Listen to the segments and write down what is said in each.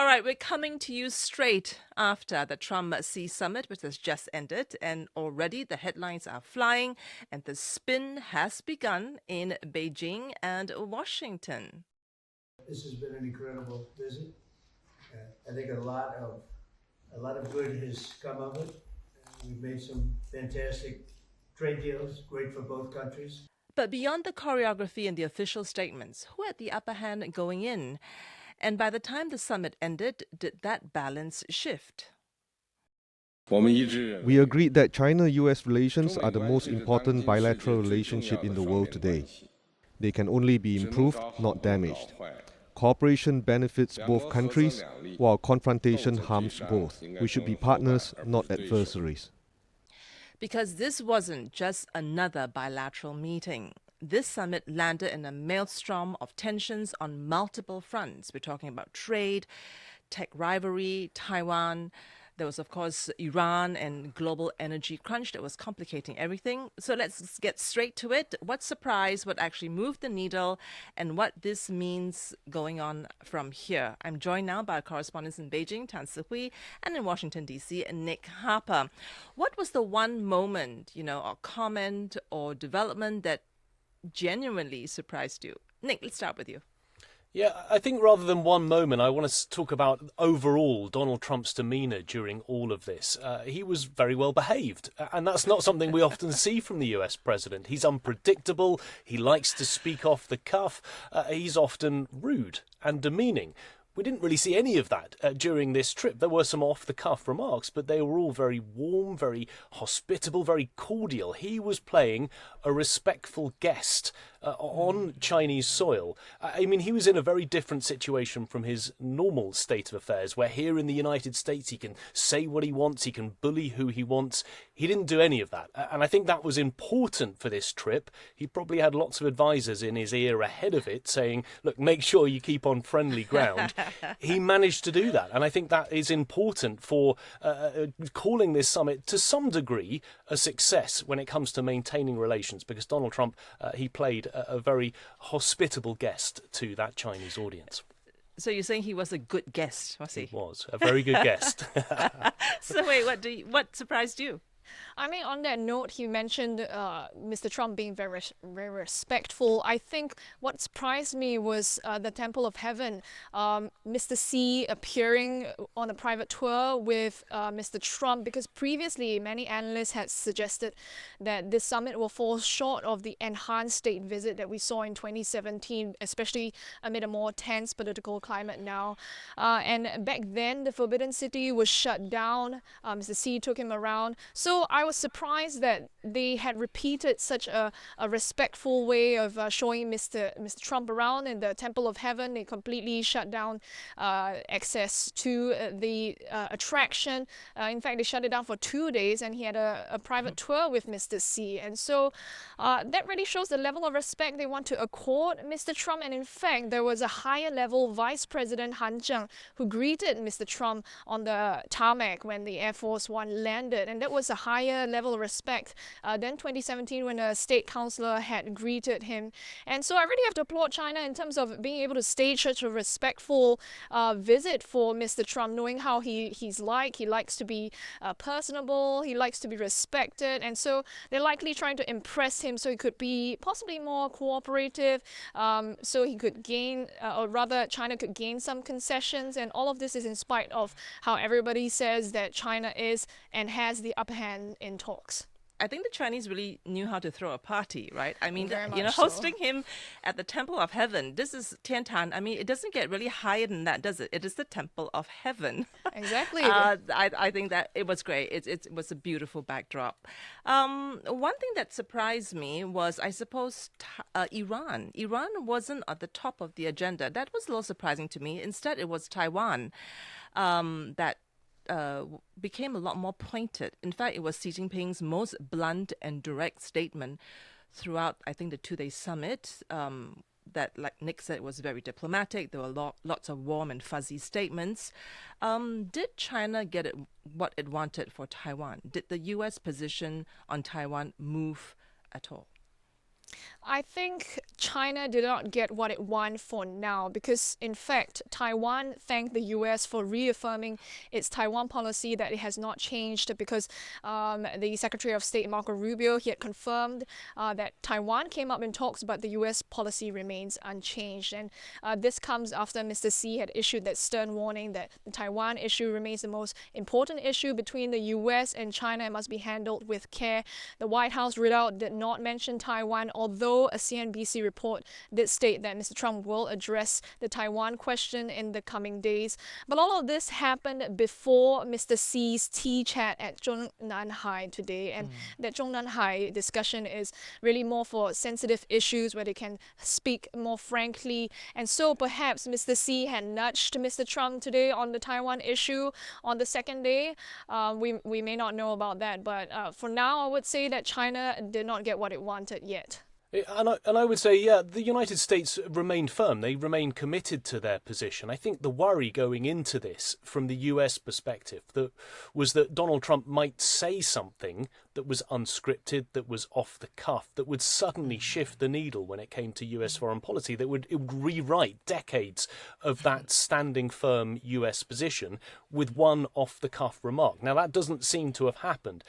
All right, we're coming to you straight after the Trump-Xi summit, which has just ended, and already the headlines are flying, and the spin has begun in Beijing and Washington. This has been an incredible visit. I think a lot of good has come of it. We've made some fantastic trade deals, great for both countries. But beyond the choreography and the official statements, who had the upper hand going in? And by the time the summit ended, did that balance shift? We agreed that China-US relations are the most important bilateral relationship in the world today. They can only be improved, not damaged. Cooperation benefits both countries, while confrontation harms both. We should be partners, not adversaries. Because this wasn't just another bilateral meeting. This summit landed in a maelstrom of tensions on multiple fronts. We're talking about trade, tech rivalry, Taiwan. There was, of course, Iran and global energy crunch that was complicating everything. So let's get straight to it. What surprised, what actually moved the needle, and what this means going on from here. I'm joined now by correspondents in Beijing, Tan Si Hui, and in Washington, D.C., Nick Harper. What was the one moment, or comment or development that genuinely surprised you? Nick, let's start with you. Yeah, I think rather than one moment, I want to talk about overall Donald Trump's demeanour during all of this. He was very well behaved, and that's not something we often see from the US president. He's unpredictable, he likes to speak off the cuff, he's often rude and demeaning. We didn't really see any of that during this trip. There were some off-the-cuff remarks, but they were all very warm, very hospitable, very cordial. He was playing a respectful guest on Chinese soil. I mean, he was in a very different situation from his normal state of affairs, where here in the United States he can say what he wants, he can bully who he wants. He didn't do any of that. And I think that was important for this trip. He probably had lots of advisors in his ear ahead of it saying, look, make sure you keep on friendly ground. He managed to do that. And I think that is important for calling this summit to some degree a success when it comes to maintaining relations, because Donald Trump, he played a very hospitable guest to that Chinese audience. So you're saying he was a good guest, was he? He was a very good guest. So wait, what surprised you? I mean, on that note, he mentioned Mr. Trump being very respectful. I think what surprised me was the Temple of Heaven. Mr. Xi appearing on a private tour with Mr. Trump, because previously many analysts had suggested that this summit will fall short of the enhanced state visit that we saw in 2017, especially amid a more tense political climate now. And back then, the Forbidden City was shut down. Mr. Xi took him around. So I was surprised that they had repeated such a respectful way of showing Mr. Trump around in the Temple of Heaven. They completely shut down access to the attraction. In fact, they shut it down for 2 days, and he had a private tour with Mr. Xi. And so that really shows the level of respect they want to accord Mr. Trump. And in fact, there was a higher level Vice President Han Zheng who greeted Mr. Trump on the tarmac when the Air Force One landed. And that was a higher level of respect than 2017 when a state councillor had greeted him. And so I really have to applaud China in terms of being able to stage such a respectful visit for Mr. Trump, knowing how he's like. He likes to be personable, he likes to be respected, and so they're likely trying to impress him so he could be possibly more cooperative, so he could gain, or rather China could gain some concessions. And all of this is in spite of how everybody says that China is and has the upper hand in talks. I think the Chinese really knew how to throw a party, right? I mean, Very much hosting so. him at the Temple of Heaven. This is Tiantan. I mean, it doesn't get really higher than that, does it? It is the Temple of Heaven. Exactly. I think that it was great. It was a beautiful backdrop. One thing that surprised me was, I suppose, Iran. Iran wasn't at the top of the agenda. That was a little surprising to me. Instead, it was Taiwan that became a lot more pointed. In fact, it was Xi Jinping's most blunt and direct statement throughout, I think, the 2-day summit. That, like Nick said, was very diplomatic. There were lots of warm and fuzzy statements. Did China get what it wanted for Taiwan? Did the U.S. position on Taiwan move at all? I think China did not get what it wanted for now because, in fact, Taiwan thanked the US for reaffirming its Taiwan policy that it has not changed because the Secretary of State, Marco Rubio, he had confirmed that Taiwan came up in talks, but the US policy remains unchanged. And this comes after Mr. Xi had issued that stern warning that the Taiwan issue remains the most important issue between the US and China and must be handled with care. The White House readout did not mention Taiwan, although a CNBC report did state that Mr. Trump will address the Taiwan question in the coming days. But all of this happened before Mr. Xi's tea chat at Zhongnanhai today, and that Zhongnanhai discussion is really more for sensitive issues where they can speak more frankly. And so perhaps Mr. Xi had nudged Mr. Trump today on the Taiwan issue on the second day. We may not know about that, but for now, I would say that China did not get what it wanted yet. And I would say, yeah, the United States remained firm. They remained committed to their position. I think the worry going into this from the US perspective was that Donald Trump might say something that was unscripted, that was off the cuff, that would suddenly shift the needle when it came to US foreign policy, it would rewrite decades of that standing firm US position with one off-the-cuff remark. Now, that doesn't seem to have happened.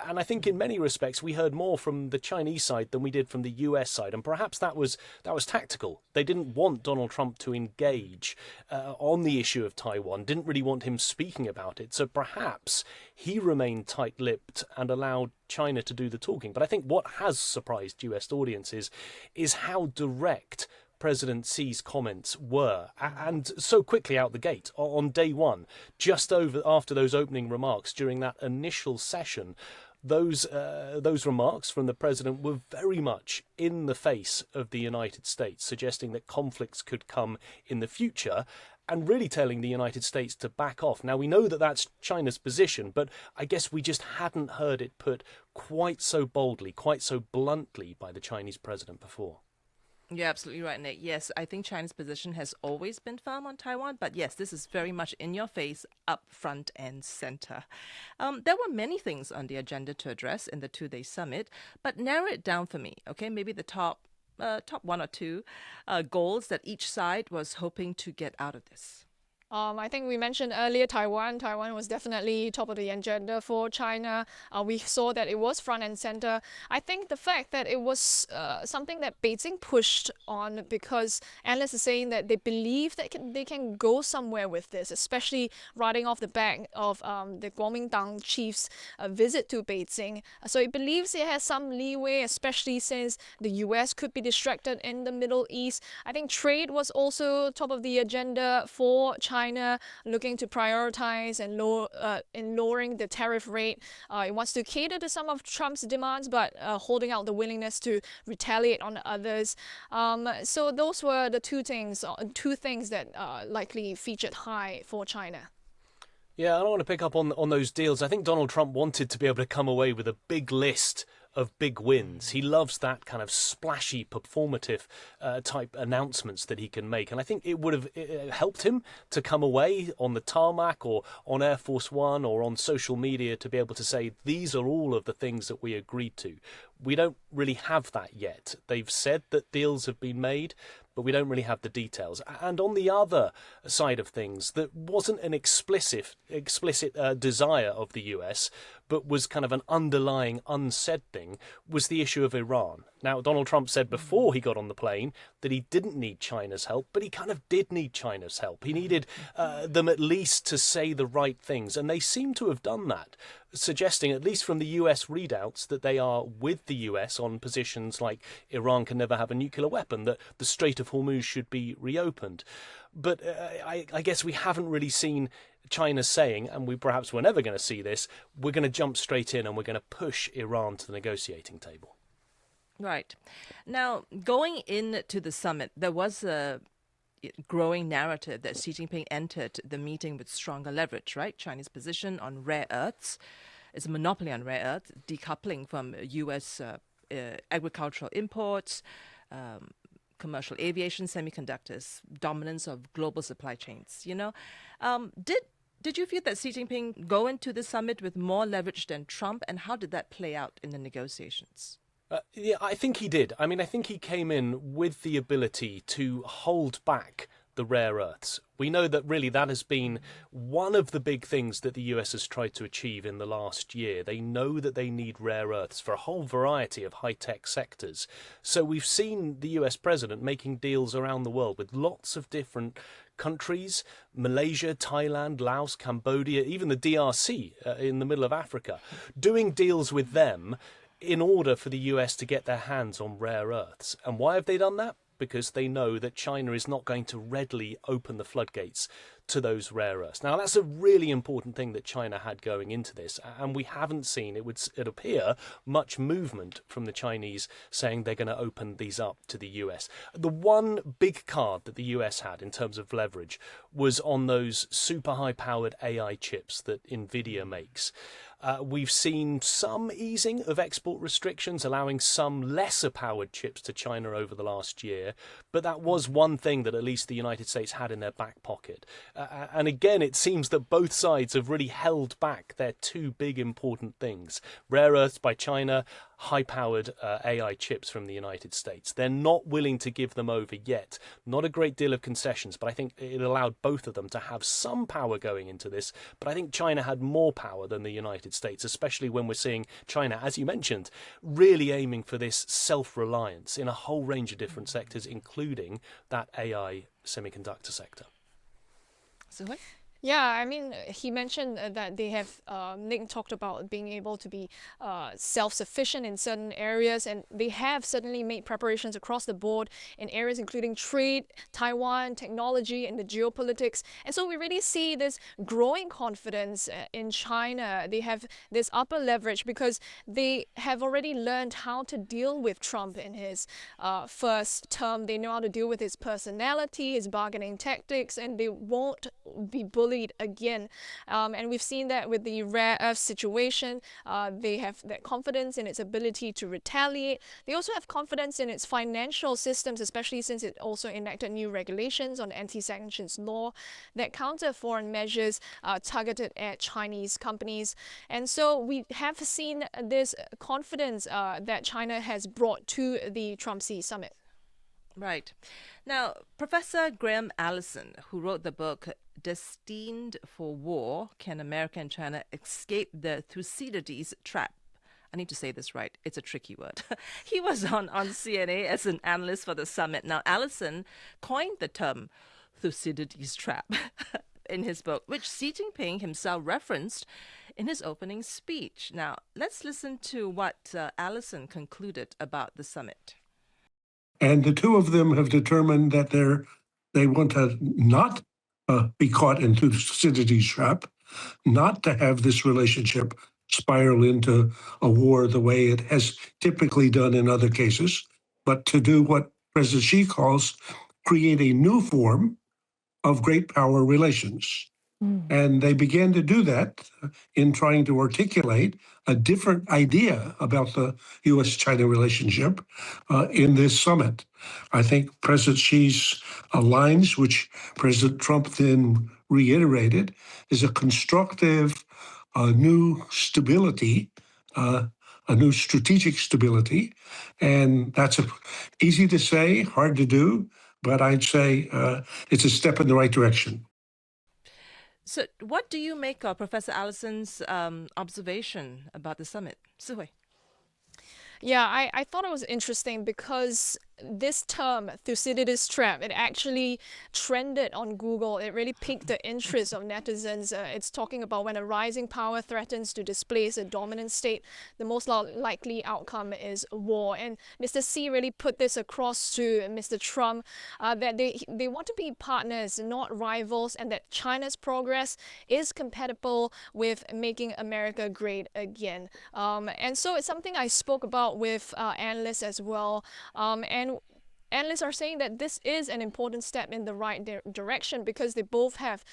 And I think in many respects we heard more from the Chinese side than we did from the US side, and perhaps that was tactical. They didn't want Donald Trump to engage on the issue of Taiwan, didn't really want him speaking about it, so perhaps he remained tight-lipped and allowed China to do the talking. But I think what has surprised US audiences is how direct President Xi's comments were, and so quickly out the gate on day one, just after those opening remarks during that initial session. Those remarks from the president were very much in the face of the United States, suggesting that conflicts could come in the future and really telling the United States to back off. Now, we know that that's China's position, but I guess we just hadn't heard it put quite so boldly, quite so bluntly by the Chinese president before. You're absolutely right, Nick. Yes, I think China's position has always been firm on Taiwan, but yes, this is very much in your face, up front and center. There were many things on the agenda to address in the two-day summit, but narrow it down for me, okay? Maybe the top one or two goals that each side was hoping to get out of this. I think we mentioned earlier Taiwan. Taiwan was definitely top of the agenda for China. We saw that it was front and center. I think the fact that it was something that Beijing pushed on because analysts are saying that they believe that they can go somewhere with this, especially riding off the back of the Kuomintang chief's visit to Beijing. So it believes it has some leeway, especially since the US could be distracted in the Middle East. I think trade was also top of the agenda for China, looking to prioritize and in lowering the tariff rate. It wants to cater to some of Trump's demands, but holding out the willingness to retaliate on others. So those were the two things that likely featured high for China. Yeah, I don't want to pick up on those deals. I think Donald Trump wanted to be able to come away with a big list of big wins. He loves that kind of splashy, performative type announcements that he can make. And I think it would have helped him to come away on the tarmac or on Air Force One or on social media to be able to say, these are all of the things that we agreed to. We don't really have that yet. They've said that deals have been made, but we don't really have the details. And on the other side of things, that wasn't an explicit desire of the US, but was kind of an underlying unsaid thing, was the issue of Iran. Now, Donald Trump said before he got on the plane that he didn't need China's help, but he kind of did need China's help. He needed them at least to say the right things, and they seem to have done that, suggesting, at least from the US readouts, that they are with the US on positions like Iran can never have a nuclear weapon, that the Strait of Hormuz should be reopened. But I guess we haven't really seen China saying, and we perhaps were never going to see this, we're going to jump straight in and we're going to push Iran to the negotiating table. Right. Now, going into the summit, there was a growing narrative that Xi Jinping entered the meeting with stronger leverage, right? China's position on rare earths is a monopoly on rare earths, decoupling from U.S. Agricultural imports, commercial aviation, semiconductors, dominance of global supply chains. You know, did you feel that Xi Jinping go into the summit with more leverage than Trump, and how did that play out in the negotiations? Yeah, I think he did. I mean, I think he came in with the ability to hold back the rare earths. We know that really that has been one of the big things that the US has tried to achieve in the last year. They know that they need rare earths for a whole variety of high-tech sectors. So we've seen the US president making deals around the world with lots of different countries, Malaysia, Thailand, Laos, Cambodia, even the DRC in the middle of Africa, doing deals with them in order for the US to get their hands on rare earths. And why have they done that? Because they know that China is not going to readily open the floodgates to those rare earths. Now, that's a really important thing that China had going into this, and we haven't seen, it appear, much movement from the Chinese saying they're going to open these up to the US. The one big card that the US had in terms of leverage was on those super high-powered AI chips that NVIDIA makes. We've seen some easing of export restrictions, allowing some lesser powered chips to China over the last year. But that was one thing that at least the United States had in their back pocket. And again, it seems that both sides have really held back their two big important things. Rare earths by China, high-powered AI chips from the United States. They're not willing to give them over yet. Not a great deal of concessions, but I think it allowed both of them to have some power going into this. But I think China had more power than the United States, especially when we're seeing China, as you mentioned, really aiming for this self-reliance in a whole range of different sectors, including that AI semiconductor sector. Si Hui? Yeah, I mean, he mentioned that they have, Nick talked about being able to be self-sufficient in certain areas, and they have certainly made preparations across the board in areas including trade, Taiwan, technology, and the geopolitics. And so we really see this growing confidence in China. They have this upper leverage because they have already learned how to deal with Trump in his first term. They know how to deal with his personality, his bargaining tactics, and they won't be bullied again. And we've seen that with the rare earth situation. They have that confidence in its ability to retaliate. They also have confidence in its financial systems, especially since it also enacted new regulations on anti-sanctions law that counter foreign measures targeted at Chinese companies. And so we have seen this confidence that China has brought to the Trump Xi summit. Right. Now, Professor Graham Allison, who wrote the book Destined for War, Can America and China Escape the Thucydides Trap? I need to say this right. It's a tricky word. He was on CNA as an analyst for the summit. Now, Allison coined the term Thucydides Trap in his book, which Xi Jinping himself referenced in his opening speech. Now, let's listen to what Allison concluded about the summit. And the two of them have determined that they want to not be caught in Thucydides' trap, not to have this relationship spiral into a war the way it has typically done in other cases, but to do what President Xi calls create a new form of great power relations. And they began to do that in trying to articulate a different idea about the U.S.-China relationship in this summit. I think President Xi's lines, which President Trump then reiterated, is a constructive new stability, a new strategic stability. And that's easy to say, hard to do, but I'd say it's a step in the right direction. So what do you make of Professor Allison's observation about the summit? Si Hui? Yeah, I thought it was interesting because this term, Thucydides trap, it actually trended on Google. It really piqued the interest of netizens. It's talking about when a rising power threatens to displace a dominant state, the most likely outcome is war. And Mr. Xi really put this across to Mr. Trump that they want to be partners, not rivals, and that China's progress is compatible with making America great again. And so it's something I spoke about with analysts as well. And analysts are saying that this is an important step in the right direction because they both have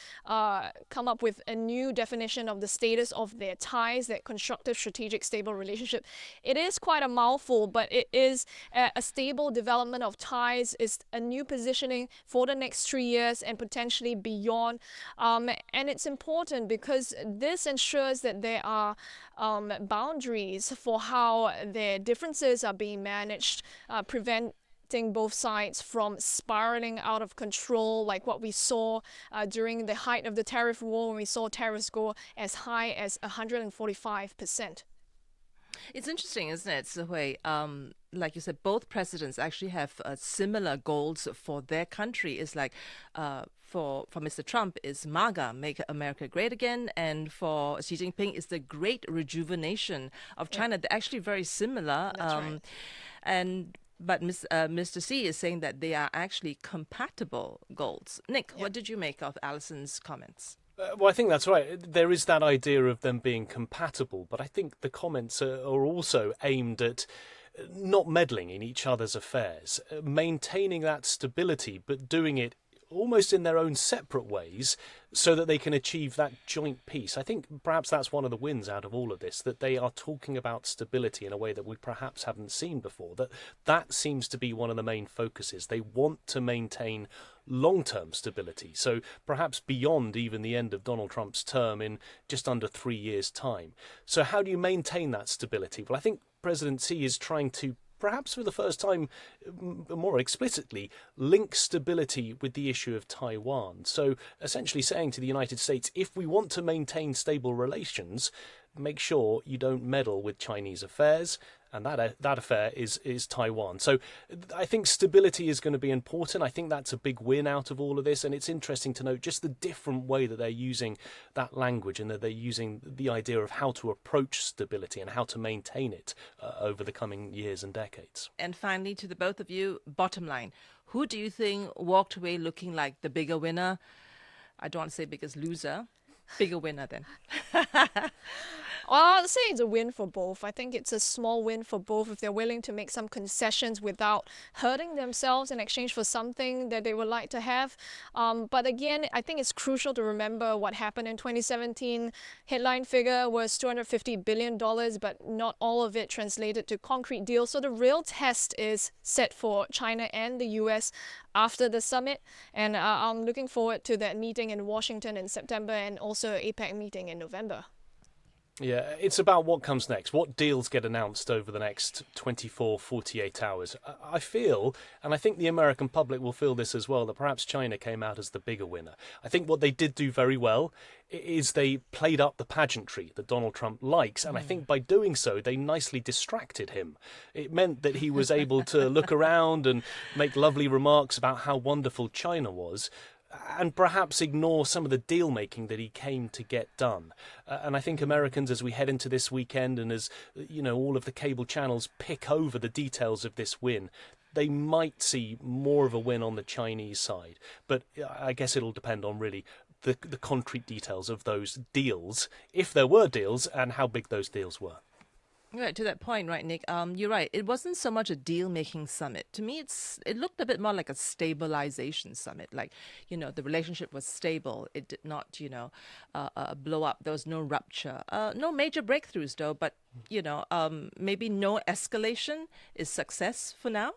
come up with a new definition of the status of their ties, that constructive, strategic, stable relationship. It is quite a mouthful, but it is a stable development of ties, is a new positioning for the next 3 years and potentially beyond. And it's important because this ensures that there are boundaries for how their differences are being managed, preventing both sides from spiraling out of control, like what we saw during the height of the tariff war, when we saw tariffs go as high as 145%. It's interesting, isn't it, Si Hui? Like you said, both presidents actually have similar goals for their country. It's like for Mr. Trump is MAGA, Make America Great Again, and for Xi Jinping is the great rejuvenation of China. They're actually very similar. That's right. But Mr. Xi is saying that they are actually compatible goals. Nick, what did you make of Alison's comments? Well, I think that's right. There is that idea of them being compatible, but I think the comments are also aimed at not meddling in each other's affairs, maintaining that stability, but doing it almost in their own separate ways so that they can achieve that joint peace. I think perhaps that's one of the wins out of all of this, that they are talking about stability in a way that we perhaps haven't seen before. That seems to be one of the main focuses. They want to maintain long-term stability, so perhaps beyond even the end of Donald Trump's term in just under 3 years' time. So how do you maintain that stability? Well, I think President Xi is trying to, perhaps for the first time more explicitly, link stability with the issue of Taiwan. So essentially saying to the United States, if we want to maintain stable relations, make sure you don't meddle with Chinese affairs, and that affair is Taiwan. So I think stability is going to be important. I think that's a big win out of all of this, and it's interesting to note just the different way that they're using that language and that they're using the idea of how to approach stability and how to maintain it over the coming years and decades. And finally, to the both of you, bottom line, who do you think walked away looking like the bigger winner? I don't want to say biggest loser. Bigger winner then. Well, I'd say it's a win for both. I think it's a small win for both if they're willing to make some concessions without hurting themselves in exchange for something that they would like to have. But again, I think it's crucial to remember what happened in 2017. Headline figure was $250 billion, but not all of it translated to concrete deals. So the real test is set for China and the US after the summit. And I'm looking forward to that meeting in Washington in September and also APEC meeting in November. Yeah, it's about what comes next, what deals get announced over the next 24, 48 hours. I feel, and I think the American public will feel this as well, that perhaps China came out as the bigger winner. I think what they did do very well is they played up the pageantry that Donald Trump likes, and I think by doing so, they nicely distracted him. It meant that he was able to look around and make lovely remarks about how wonderful China was, and perhaps ignore some of the deal-making that he came to get done. And I think Americans, as we head into this weekend and as all of the cable channels pick over the details of this win, they might see more of a win on the Chinese side. But I guess it'll depend on really the concrete details of those deals, if there were deals, and how big those deals were. Right, to that point, right, Nick, you're right. It wasn't so much a deal-making summit. To me, it looked a bit more like a stabilization summit. Like, the relationship was stable. It did not, blow up. There was no rupture. No major breakthroughs, though, but, maybe no escalation is success for now.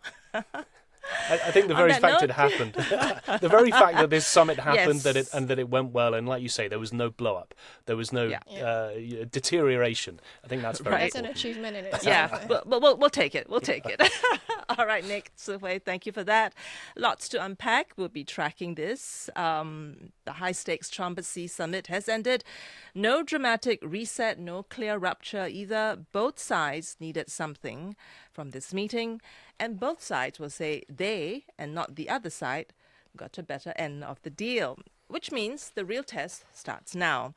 I think the very fact it happened, the very fact that this summit happened, Yes. that it went well, and like you say, there was no blow up, there was no deterioration. I think that's very Right. That's an important. achievement in itself. Yeah, but we'll take it. We'll take it. All right, Nick, Si Hui, thank you for that. Lots to unpack. We'll be tracking this. The high-stakes Trump-Xi summit has ended. No dramatic reset, no clear rupture either. Both sides needed something from this meeting, and both sides will say they, and not the other side, got a better end of the deal, which means the real test starts now.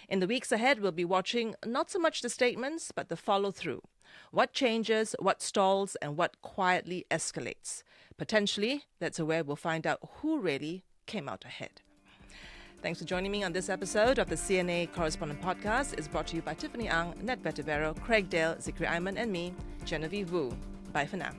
In the weeks ahead, we'll be watching not so much the statements, but the follow-through. What changes, what stalls, and what quietly escalates. Potentially, that's where we'll find out who really came out ahead. Thanks for joining me on this episode of the CNA Correspondent Podcast. It's brought to you by Tiffany Ang, Ned Betivero, Craig Dale, Zikri Ayman, and me, Genevieve Woo. Bye for now.